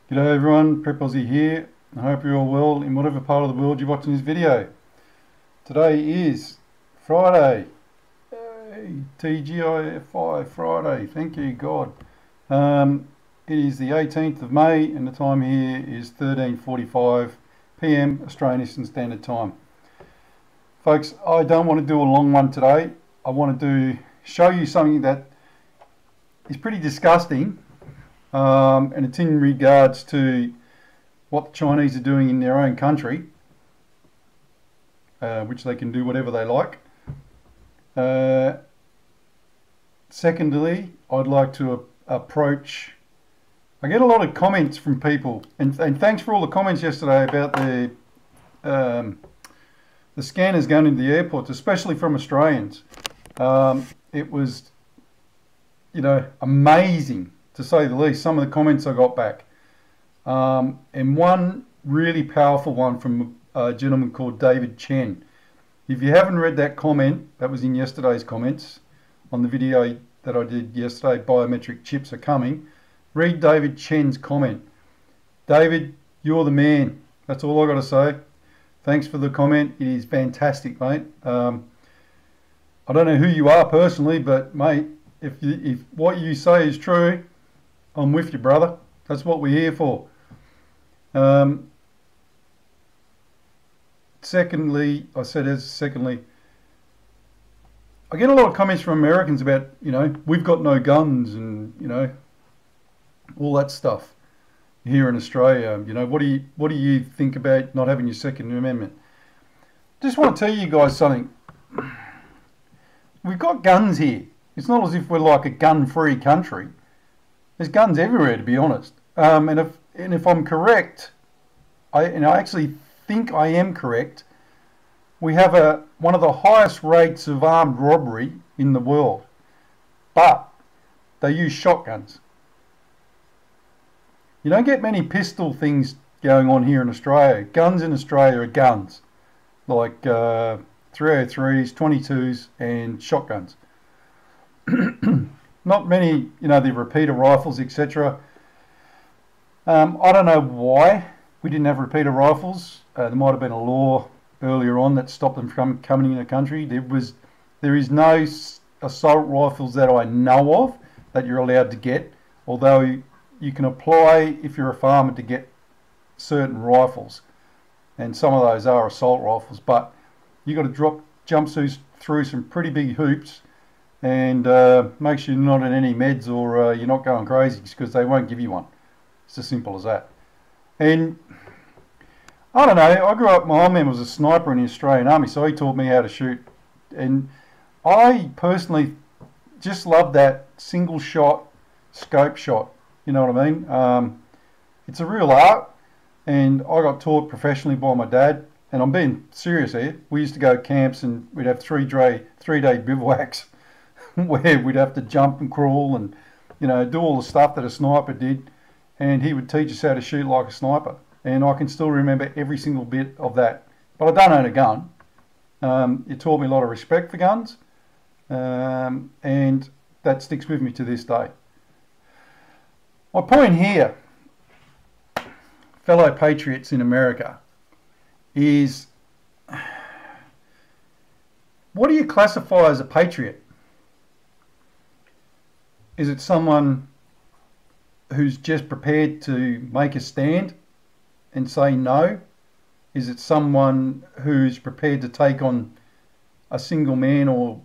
G'day everyone, Prep Aussie here. I hope you're all well in whatever part of the world you're watching this video. Today is Friday, TGIFI Friday, thank you God. It is the 18th of May and the time here is 13:45 PM Australian Eastern Standard Time. Folks, I don't want to do a long one today. I want to show you something that is pretty disgusting. And it's in regards to what the Chinese are doing in their own country, which they can do whatever they like. Secondly, I'd like to approach, I get a lot of comments from people, and thanks for all the comments yesterday about the scanners going into the airports, especially from Australians. It was, amazing, to say the least, some of the comments I got back. And one really powerful one from a gentleman called David Chen. If you haven't read that comment, that was in yesterday's comments on the video that I did yesterday, Biometric Chips Are Coming, read David Chen's comment. David, you're the man. That's all I got to say. Thanks for the comment. It is fantastic, mate. I don't know who you are personally, but mate, if what you say is true, I'm with you, brother. That's what we're here for. Secondly, I get a lot of comments from Americans about, we've got no guns and, all that stuff here in Australia. What do you think about not having your Second Amendment? Just want to tell you guys something. We've got guns here. It's not as if we're like a gun-free country. There's guns everywhere, to be honest. And if I'm correct, I actually think I am correct, we have one of the highest rates of armed robbery in the world. But they use shotguns. You don't get many pistol things going on here in Australia. Guns in Australia are guns, like 303s, 22s, and shotguns. Not many, the repeater rifles, etc. I don't know why we didn't have repeater rifles. There might have been a law earlier on that stopped them from coming in the country. There is no assault rifles that I know of that you're allowed to get, although you can apply if you're a farmer to get certain rifles, and some of those are assault rifles. But you've got to jump through some pretty big hoops. And make sure you're not on any meds or you're not going crazy, because they won't give you one. It's as simple as that. And I don't know, I grew up, my old man was a sniper in the Australian Army, so he taught me how to shoot. And I personally just love that single shot, scope shot. You know what I mean? It's a real art, and I got taught professionally by my dad. And I'm being serious here. We used to go camps and we'd have three-day bivouacs where we'd have to jump and crawl and, do all the stuff that a sniper did. And he would teach us how to shoot like a sniper. And I can still remember every single bit of that. But I don't own a gun. It taught me a lot of respect for guns. And that sticks with me to this day. My point here, fellow patriots in America, is what do you classify as a patriot? Is it someone who's just prepared to make a stand and say no? Is it someone who's prepared to take on a single man or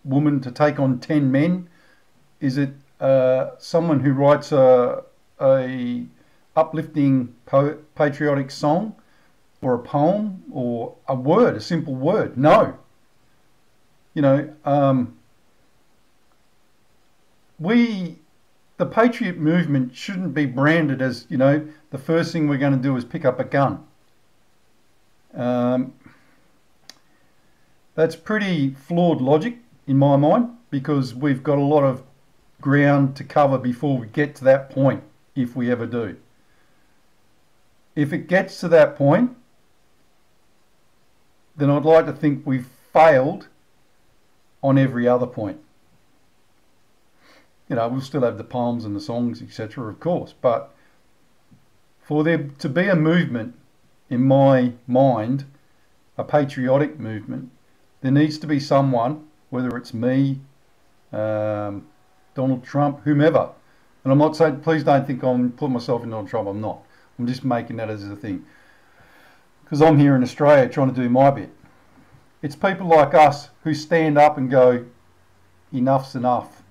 woman to take on 10 men? Is it someone who writes a uplifting patriotic song or a poem or a simple word? No. The patriot movement shouldn't be branded as, the first thing we're going to do is pick up a gun. That's pretty flawed logic in my mind, because we've got a lot of ground to cover before we get to that point, if we ever do. If it gets to that point, then I'd like to think we've failed on every other point. We'll still have the poems and the songs, etc., of course, but For there to be a movement, in my mind, a patriotic movement, there needs to be someone, whether it's me, Donald Trump, whomever. And I'm not saying, please don't think I'm putting myself in Donald Trump, I'm not. I'm just making that as a thing. Because I'm here in Australia trying to do my bit. It's people like us who stand up and go, enough's enough.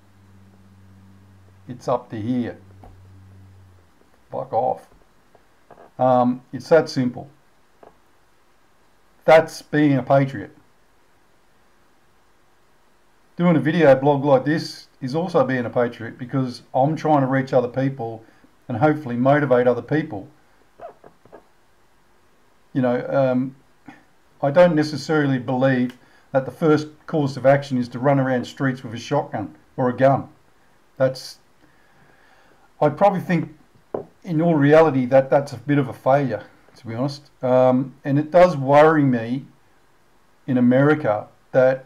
It's up to here. Fuck off. It's that simple. That's being a patriot. Doing a video blog like this is also being a patriot, because I'm trying to reach other people and hopefully motivate other people. You know, I don't necessarily believe that the first course of action is to run around streets with a shotgun or a gun. I probably think in all reality that's a bit of a failure, to be honest. And it does worry me in America that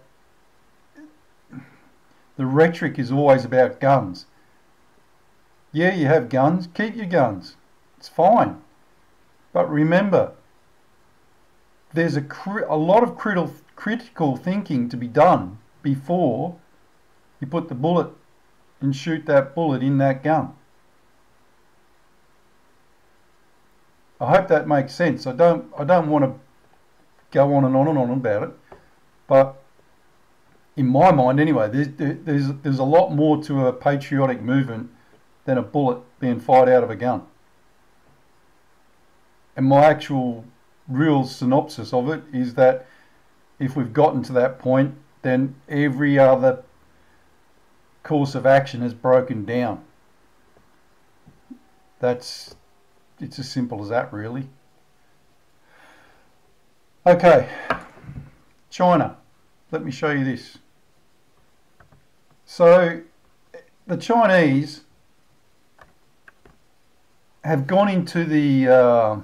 the rhetoric is always about guns. Yeah, you have guns, keep your guns. It's fine. But remember, there's a lot of critical thinking to be done before you put the bullet and shoot that bullet in that gun. I hope that makes sense. I don't want to go on and on and on about it, but in my mind anyway, there's a lot more to a patriotic movement than a bullet being fired out of a gun. And my actual real synopsis of it is that if we've gotten to that point, then every other course of action has broken down. It's as simple as that, really. Okay, China. Let me show you this. So the Chinese have gone into the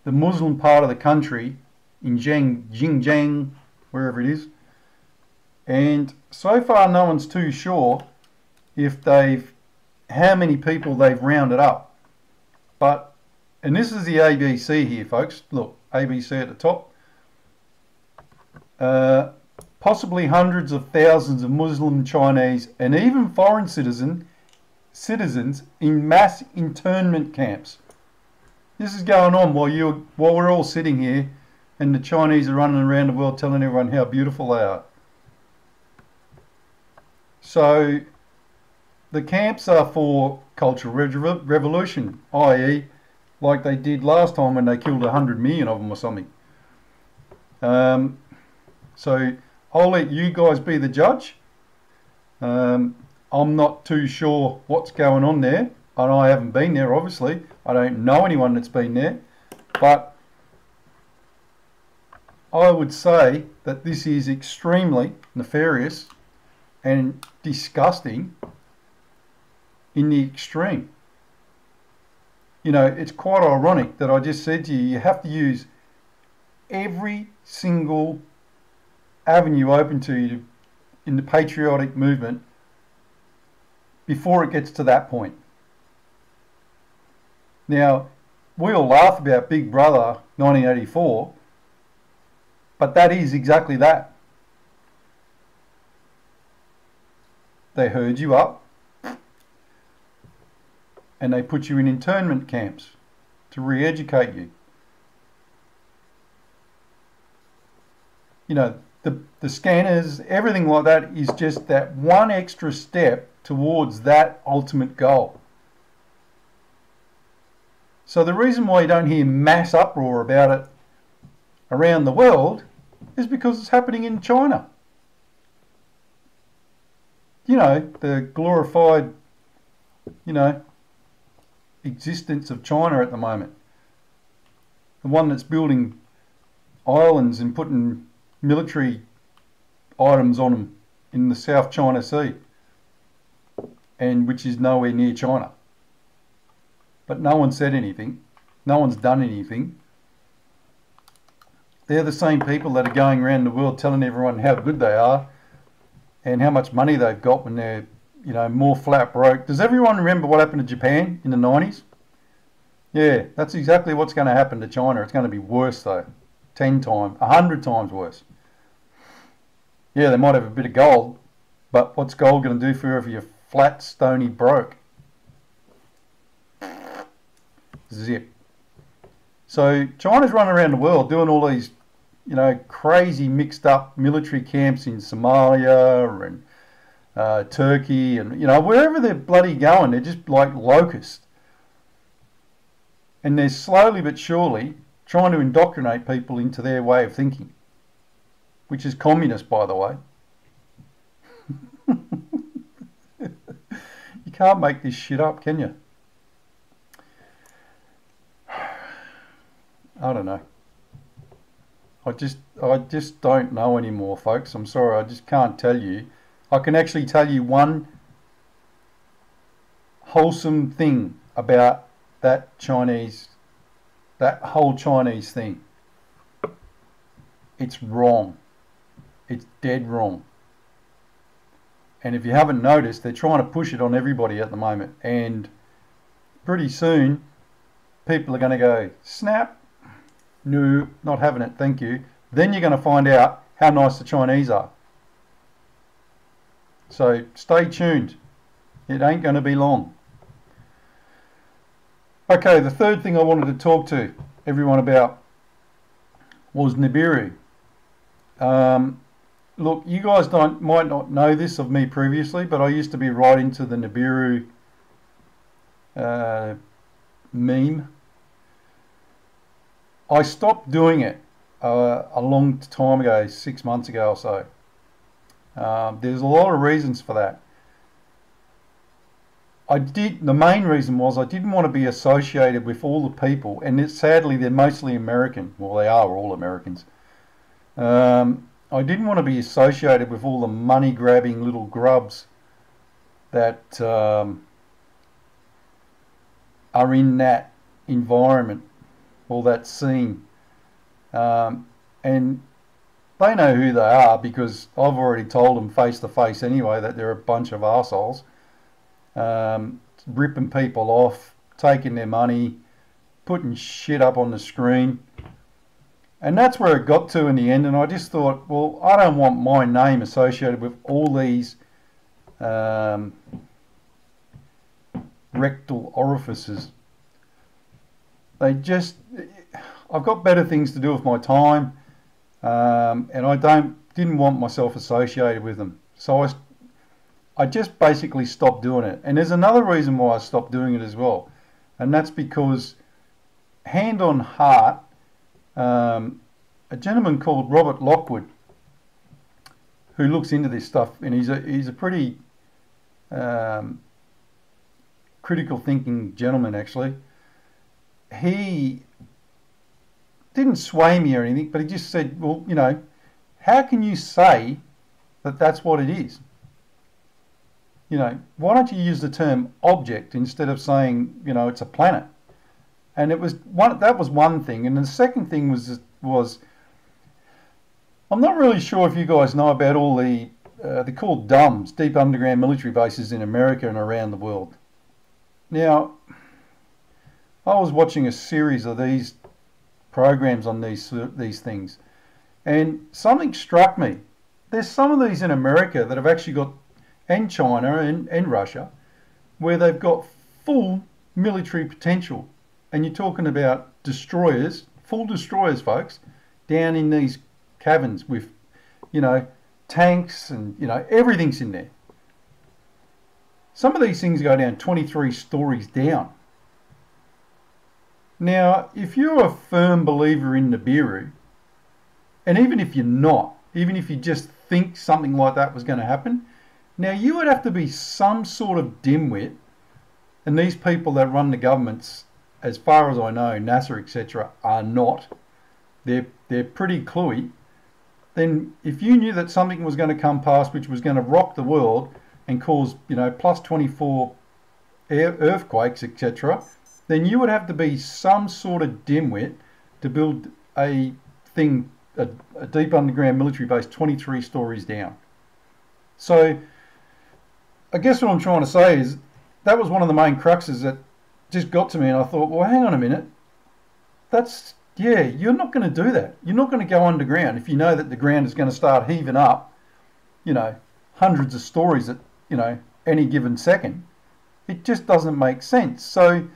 Muslim part of the country in Xinjiang, wherever it is, and so far no one's too sure if how many people they've rounded up. But, and this is the ABC here, folks. Look, ABC at the top. Possibly hundreds of thousands of Muslim, Chinese, and even foreign citizens in mass internment camps. This is going on while we're all sitting here, and the Chinese are running around the world telling everyone how beautiful they are. So the camps are for cultural revolution, i.e. like they did last time when they killed 100 million of them or something. So I'll let you guys be the judge. I'm not too sure what's going on there, and I haven't been there, obviously. I don't know anyone that's been there, but I would say that this is extremely nefarious and disgusting in the extreme. You know, it's quite ironic that I just said to you, you have to use every single avenue open to you in the patriotic movement before it gets to that point. Now, we all laugh about Big Brother 1984, but that is exactly that. They herd you up and they put you in internment camps to re-educate you. You know, the scanners, everything like that is just that one extra step towards that ultimate goal. So the reason why you don't hear mass uproar about it around the world is because it's happening in China. You know, the glorified, you know, existence of China at the moment. The one that's building islands and putting military items on them in the South China Sea, and which is nowhere near China. But no one said anything. No one's done anything. They're the same people that are going around the world telling everyone how good they are and how much money they've got when they're, you know, more flat broke. Does everyone remember what happened to Japan in the 90s? Yeah, that's exactly what's going to happen to China. It's going to be worse though. 10 times, 100 times worse. Yeah, they might have a bit of gold, but what's gold going to do for you if you're flat, stony, broke? Zip. So China's running around the world doing all these, crazy mixed up military camps in Somalia and Turkey and, wherever they're bloody going, they're just like locusts. And they're slowly but surely trying to indoctrinate people into their way of thinking, which is communist, by the way. You can't make this shit up, can you? I don't know. I just don't know anymore, folks. I'm sorry, I just can't tell you. I can actually tell you one wholesome thing about that whole Chinese thing. It's wrong. It's dead wrong. And if you haven't noticed, they're trying to push it on everybody at the moment. And pretty soon, people are going to go, snap, no, not having it, thank you. Then you're going to find out how nice the Chinese are. So stay tuned. It ain't going to be long. Okay, the third thing I wanted to talk to everyone about was Nibiru. Look, you guys might not know this of me previously, but I used to be right into the Nibiru meme. I stopped doing it a long time ago, 6 months ago or so. There's a lot of reasons for that. The main reason was I didn't want to be associated with all the people, and sadly they're mostly American. Well, they are all Americans. I didn't want to be associated with all the money-grabbing little grubs that are in that environment or that scene. And they know who they are because I've already told them face to face anyway that they're a bunch of arseholes. Ripping people off, taking their money, putting shit up on the screen. And that's where it got to in the end, and I just thought, well, I don't want my name associated with all these rectal orifices. I've got better things to do with my time, and I didn't want myself associated with them. So I just basically stopped doing it. And there's another reason why I stopped doing it as well, and that's because, hand on heart, a gentleman called Robert Lockwood, who looks into this stuff, and he's a pretty critical thinking gentleman actually. He didn't sway me or anything, but he just said, well, how can you say that that's what it is? Why don't you use the term object instead of saying, it's a planet? And that was one thing. And the second thing was I'm not really sure if you guys know about all they're called DUMBs, deep underground military bases in America and around the world. Now, I was watching a series of these programs on these things, and something struck me. There's some of these in America that have actually got, and China and Russia, where they've got full military potential. And you're talking about destroyers, full destroyers, folks, down in these caverns with, tanks and, everything's in there. Some of these things go down 23 stories down. Now, if you're a firm believer in Nibiru, and even if you're not, even if you just think something like that was going to happen, now you would have to be some sort of dimwit, and these people that run the governments, as far as I know, NASA, etc., are not. They're pretty cluey. Then if you knew that something was going to come past which was going to rock the world and cause, plus 24 earthquakes, etc., then you would have to be some sort of dimwit to build a deep underground military base 23 stories down. So I guess what I'm trying to say is that was one of the main cruxes that just got to me, and I thought, well, hang on a minute. Yeah, you're not going to do that. You're not going to go underground if you know that the ground is going to start heaving up, you know, hundreds of stories at, any given second. It just doesn't make sense. So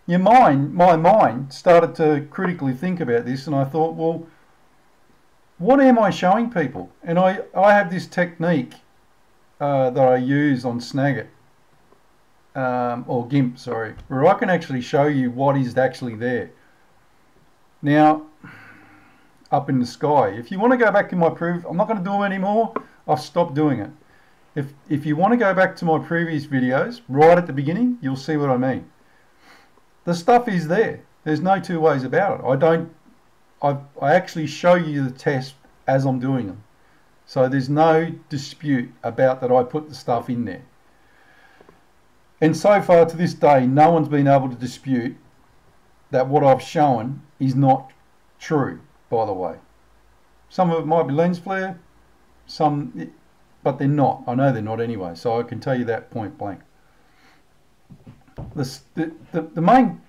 my mind started to critically think about this, and I thought, well, what am I showing people? And I have this technique that I use on Snagit, or GIMP, sorry, where I can actually show you what is actually there. Now, up in the sky, if you want to go back to my proof, I'm not going to do it anymore. I've stopped doing it. If you want to go back to my previous videos, right at the beginning, you'll see what I mean. The stuff is there. There's no two ways about it. I actually show you the test as I'm doing them. So there's no dispute about that I put the stuff in there. And so far to this day, no one's been able to dispute that what I've shown is not true, by the way. Some of it might be lens flare, but they're not. I know they're not anyway, so I can tell you that point blank. The main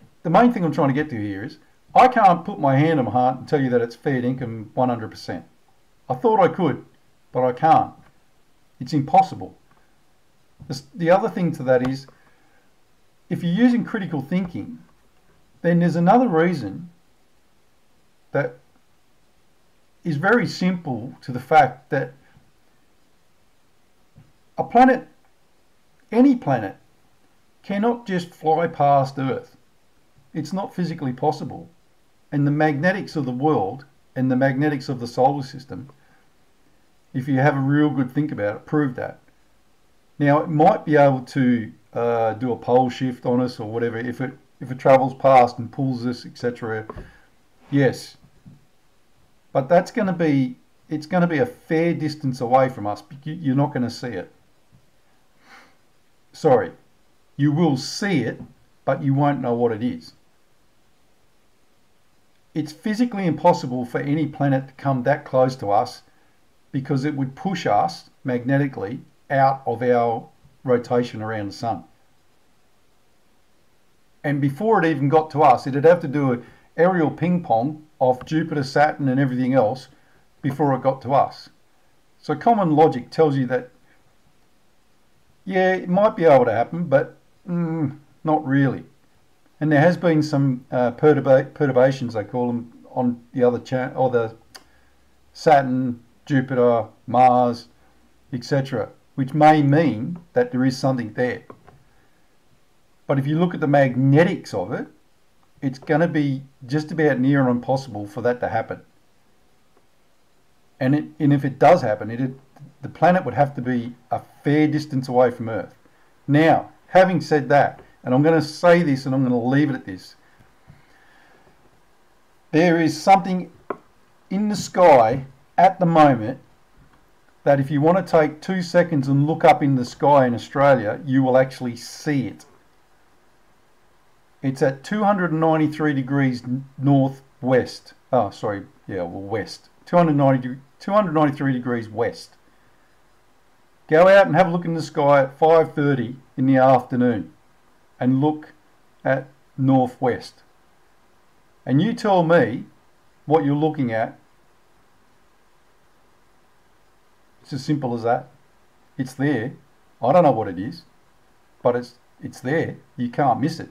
thing I'm trying to get to here is, I can't put my hand on my heart and tell you that it's fair dinkum 100%. I thought I could, but I can't. It's impossible. The other thing to that is, if you're using critical thinking, then there's another reason that is very simple to the fact that a planet, any planet, cannot just fly past Earth. It's not physically possible. And the magnetics of the world and the magnetics of the solar system, if you have a real good think about it, prove that. Now, it might be able to do a pole shift on us or whatever if it travels past and pulls us, etc. Yes, but it's going to be a fair distance away from us. You're not going to see it. Sorry, you will see it, but you won't know what it is. It's physically impossible for any planet to come that close to us, because it would push us magnetically out of our rotation around the sun. And before it even got to us, it'd have to do an aerial ping pong of Jupiter, Saturn and everything else before it got to us. So common logic tells you that, yeah, it might be able to happen, but not really. And there has been some perturbations, they call them, on the other or the Saturn, Jupiter, Mars, etc., which may mean that there is something there. But if you look at the magnetics of it, it's going to be just about near and impossible for that to happen. And if it does happen, the planet would have to be a fair distance away from Earth. Now, having said that, and I'm going to say this and I'm going to leave it at this, there is something in the sky at the moment that if you want to take 2 seconds and look up in the sky in Australia, you will actually see it. It's at 293 degrees northwest. Oh, sorry, yeah, well, west. 293 degrees west. Go out and have a look in the sky at 5:30 in the afternoon and look at northwest. And you tell me what you're looking at. It's as simple as that. It's there. I don't know what it is, but it's there. You can't miss it.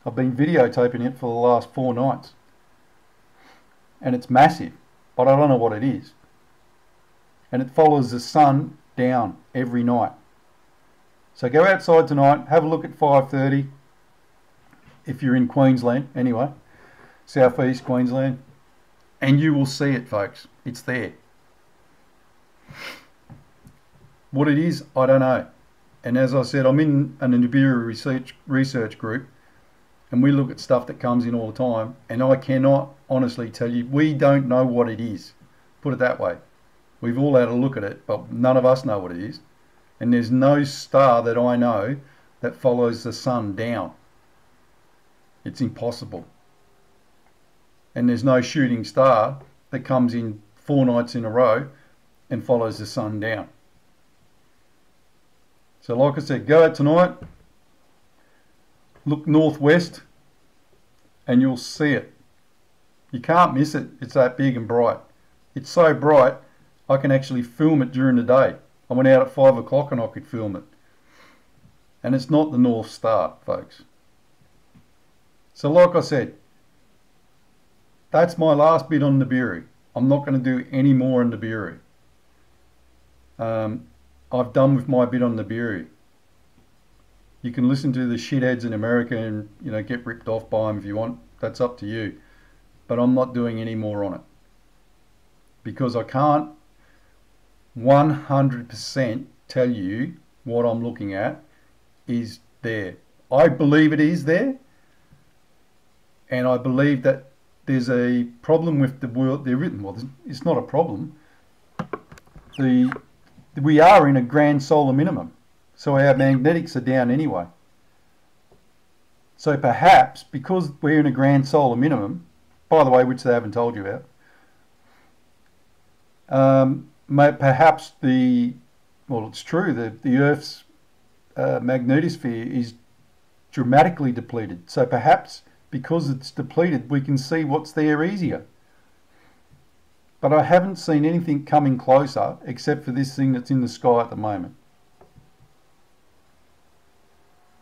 I've been videotaping it for the last 4 nights. And it's massive, but I don't know what it is. And it follows the sun down every night. So go outside tonight, have a look at 5:30, if you're in Queensland, anyway, southeast Queensland, and you will see it, folks. It's there. What it is, I don't know. And as I said, I'm in an Nibiru research group, and we look at stuff that comes in all the time, and I cannot honestly tell you, we don't know what it is. Put it that way. We've all had a look at it, but none of us know what it is. And there's no star that I know that follows the sun down. It's impossible. And there's no shooting star that comes in 4 nights in a row and follows the sun down. So like I said, go out tonight, look northwest and you'll see it. You can't miss it. It's that big and bright. It's so bright I can actually film it during the day. I went out at 5 o'clock and I could film it. And it's not the North Star, folks. So like I said, that's my last bit on Nibiru. I'm not going to do any more on Nibiru. I've done with my bit on Nibiru. You can listen to the shitheads in America and, you know, get ripped off by them if you want. That's up to you. But I'm not doing any more on it. Because I can't 100% tell you what I'm looking at is there. I believe it is there. And I believe that there's a problem with the world. Well, it's not a problem. We are in a grand solar minimum. So our magnetics are down anyway. So perhaps, because we're in a grand solar minimum, by the way, which they haven't told you about, perhaps it's true that the Earth's magnetosphere is dramatically depleted. So perhaps because it's depleted, we can see what's there easier. But I haven't seen anything coming closer except for this thing that's in the sky at the moment.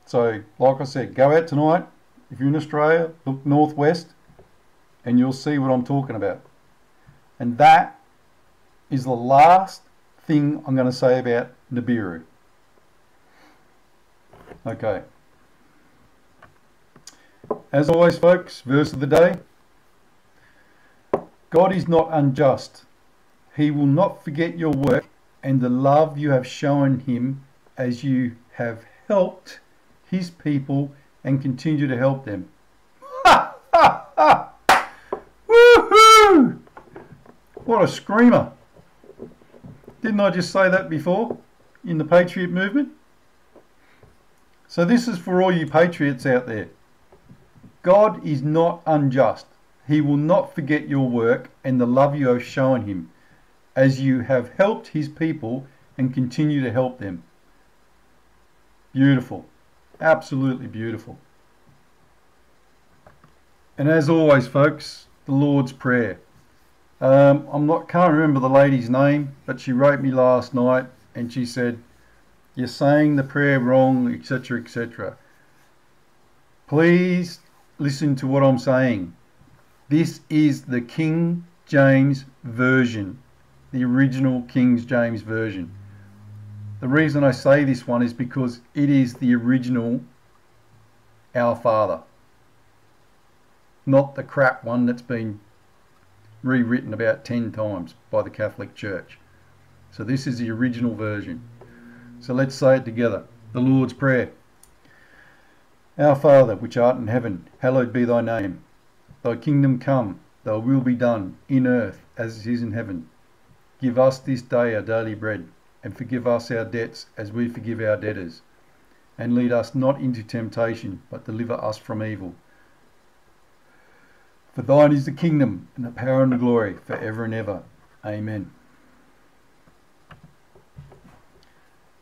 So, like I said, go out tonight. If you're in Australia, look northwest and you'll see what I'm talking about. And that is the last thing I'm going to say about Nibiru. Okay. As always, folks, verse of the day. God is not unjust. He will not forget your work and the love you have shown him as you have helped his people and continue to help them. Ha ha ha! Woohoo! What a screamer. Didn't I just say that before in the Patriot movement? So this is for all you patriots out there. God is not unjust. He will not forget your work and the love you have shown him as you have helped his people and continue to help them. Beautiful. Absolutely beautiful. And as always, folks, the Lord's Prayer. Can't remember the lady's name, but she wrote me last night and she said, "You're saying the prayer wrong, etc., etc." Please listen to what I'm saying. This is the King James Version, the original King James Version. The reason I say this one is because it is the original Our Father, not the crap one that's been rewritten about 10 times by the Catholic Church. So this is the original version. So let's say it together. The Lord's Prayer. Our Father, which art in heaven, hallowed be thy name. Thy kingdom come, thy will be done, in earth as it is in heaven. Give us this day our daily bread, and forgive us our debts as we forgive our debtors. And lead us not into temptation, but deliver us from evil. For thine is the kingdom, and the power and the glory, for ever and ever. Amen.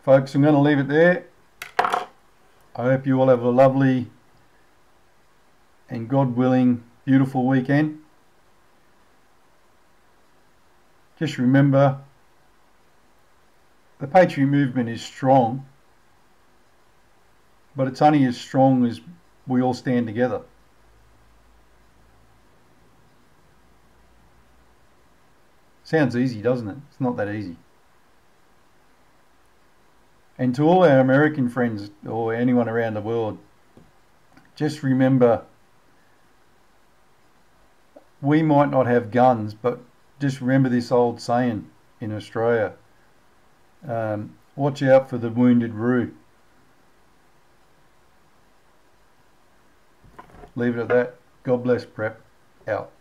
Folks, I'm going to leave it there. I hope you all have a lovely and God willing beautiful weekend. Just remember, the Patriot movement is strong, but it's only as strong as we all stand together. Sounds easy, doesn't it? It's not that easy. And to all our American friends or anyone around the world, just remember, we might not have guns, but just remember this old saying in Australia. Watch out for the wounded ROO. Leave it at that. God bless. Prep out.